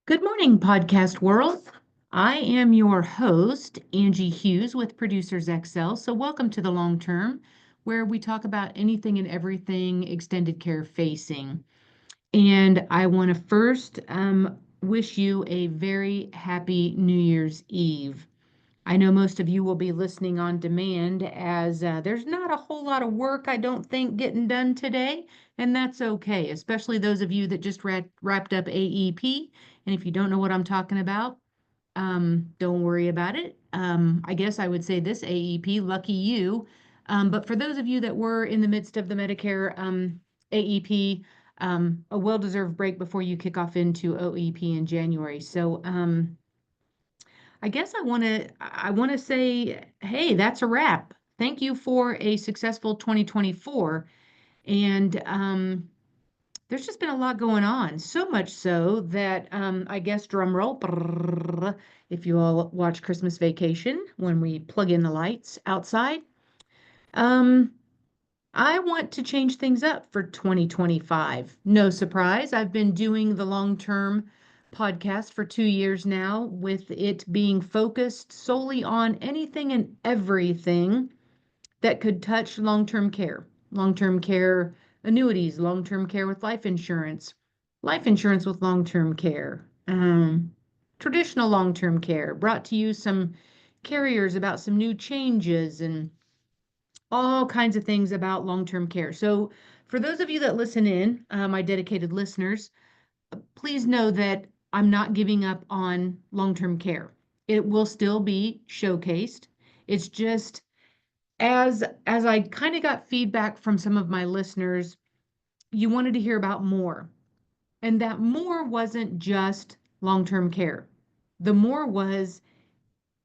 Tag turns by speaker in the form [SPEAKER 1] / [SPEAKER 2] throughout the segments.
[SPEAKER 1] Good morning, podcast world. I am your host, Angie Hughes with Producers XL. So, welcome to the long term, where we talk about anything and everything extended care facing. And I want to first wish you a very happy New Year's Eve. I know most of you will be listening on demand as there's not a whole lot of work, I don't think, getting done today. And that's okay, especially those of you that just wrapped up AEP. And if you don't know what I'm talking about, don't worry about it. I guess I would say this AEP, lucky you. But for those of you that were in the midst of the Medicare AEP, a well-deserved break before you kick off into OEP in January. So, I guess I want to say, hey, that's a wrap. Thank you for a successful 2024. And there's just been a lot going on, so much so that I guess drum roll, brrr, if you all watch Christmas Vacation when we plug in the lights outside. Um, I want to change things up for 2025. No surprise, I've been doing the long-term podcast for 2 years now, with it being focused solely on anything and everything that could touch long term care annuities, long term care with life insurance with long term care, traditional long term care, brought to you some carriers about some new changes and all kinds of things about long-term care. So for those of you that listen in, my dedicated listeners, please know that I'm not giving up on long-term care. It will still be showcased. It's just as I kind of got feedback from some of my listeners, you wanted to hear about more. And that more wasn't just long-term care. The more was,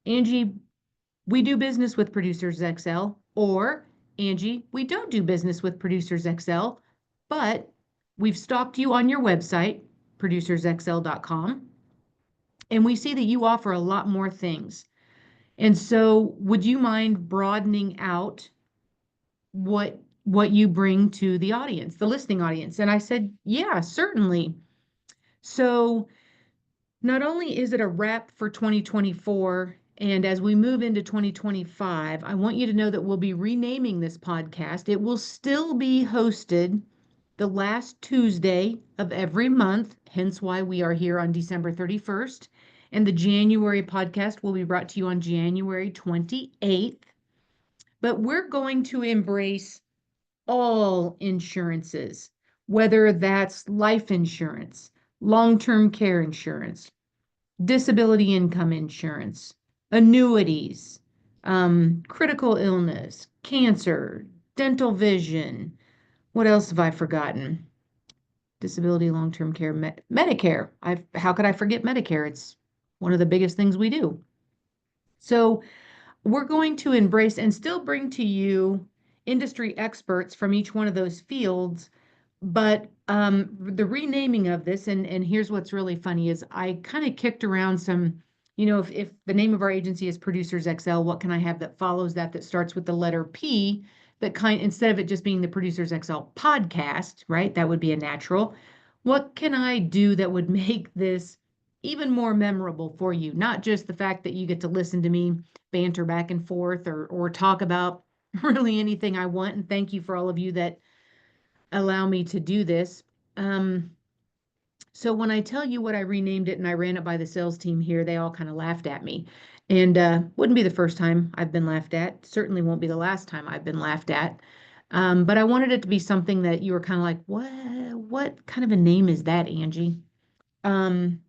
[SPEAKER 1] Angie, we do business with Producers XL, or Angie, we don't do business with Producers XL, but we've stalked you on your website, producersxl.com, and we see that you offer a lot more things. And so, would you mind broadening out what you bring to the audience, the listening audience? And I said, yeah, certainly. So, not only is it a wrap for 2024, and as we move into 2025, I want you to know that we'll be renaming this podcast. It will still be hosted the last Tuesday of every month, hence why we are here on December 31st. And the January podcast will be brought to you on January 28th. But we're going to embrace all insurances, whether that's life insurance, long-term care insurance, disability income insurance, annuities, critical illness, cancer, dental vision. What else have I forgotten? Disability, long-term care, Medicare. How could I forget Medicare? It's one of the biggest things we do. So we're going to embrace and still bring to you industry experts from each one of those fields. But the renaming of this, and here's what's really funny, is I kind of kicked around some, if the name of our agency is Producers XL, what can I have that follows that starts with the letter P, that instead of it just being the Producers XL podcast, right? That would be a natural. What can I do that would make this even more memorable for you? Not just the fact that you get to listen to me banter back and forth or talk about really anything I want. And thank you for all of you that allow me to do this. Um, so when I tell you what I renamed it and I ran it by the sales team here, they all kind of laughed at me. And wouldn't be the first time I've been laughed at. Certainly won't be the last time I've been laughed at. But I wanted it to be something that you were kind of like, what kind of a name is that, Angie? Um,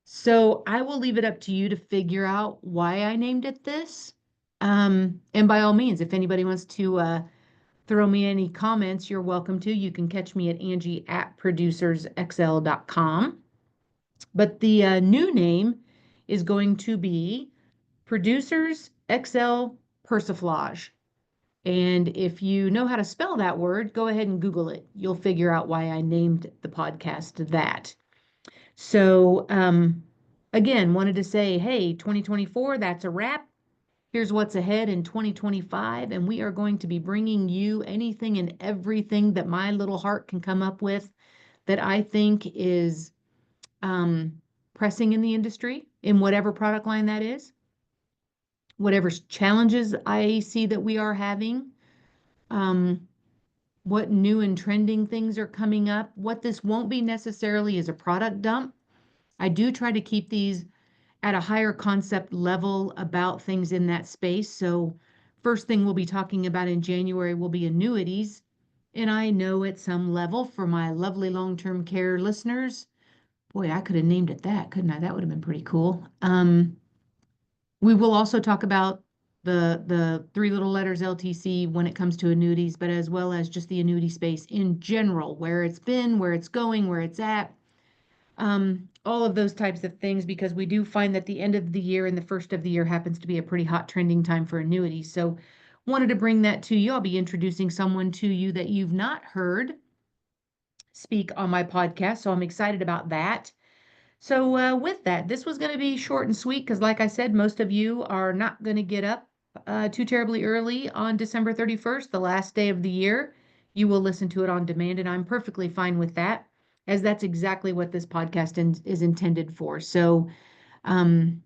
[SPEAKER 1] so I will leave it up to you to figure out why I named it this. And by all means, if anybody wants to throw me any comments, you're welcome to. You can catch me at Angie at producersxl.com. But the new name is going to be Producers XL Persiflage. And if you know how to spell that word, go ahead and Google it. You'll figure out why I named the podcast that. So, again, wanted to say, hey, 2024, that's a wrap. Here's what's ahead in 2025, and we are going to be bringing you anything and everything that my little heart can come up with that I think is pressing in the industry, in whatever product line that is, whatever challenges I see that we are having, um, what new and trending things are coming up. What this won't be necessarily is a product dump. I do try to keep these at a higher concept level about things in that space. So, first thing we'll be talking about in January will be annuities. And I know at some level for my lovely long term care listeners, boy, I could have named it that, couldn't I? That would have been pretty cool. We will also talk about the three little letters LTC when it comes to annuities, but as well as just the annuity space in general, where it's been, where it's going, where it's at, all of those types of things, because we do find that the end of the year and the first of the year happens to be a pretty hot trending time for annuities. So wanted to bring that to you. I'll be introducing someone to you that you've not heard speak on my podcast. So I'm excited about that. So with that, this was going to be short and sweet because, like I said, most of you are not going to get up too terribly early on December 31st, the last day of the year. You will listen to it on demand, and I'm perfectly fine with that, as that's exactly what this podcast is intended for. So um,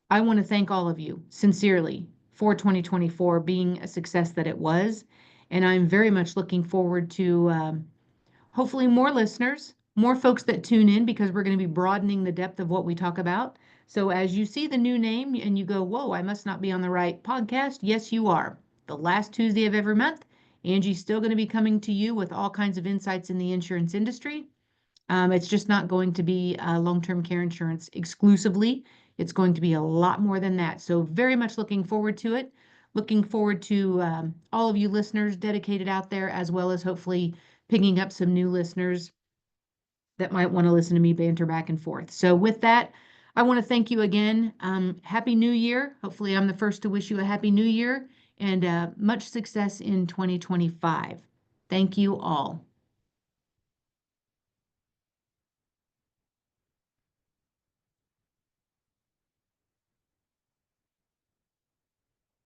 [SPEAKER 1] I want to thank all of you sincerely for 2024 being a success that it was. And I'm very much looking forward to hopefully more listeners, more folks that tune in because we're going to be broadening the depth of what we talk about. So as you see the new name and you go, whoa, I must not be on the right podcast. Yes, you are. The last Tuesday of every month, Angie's still going to be coming to you with all kinds of insights in the insurance industry. It's just not going to be long-term care insurance exclusively. It's going to be a lot more than that. So very much looking forward to it. Looking forward to all of you listeners dedicated out there, as well as hopefully picking up some new listeners that might want to listen to me banter back and forth. So with that, I want to thank you again. Happy New Year. Hopefully I'm the first to wish you a Happy New Year and much success in 2025. Thank you all.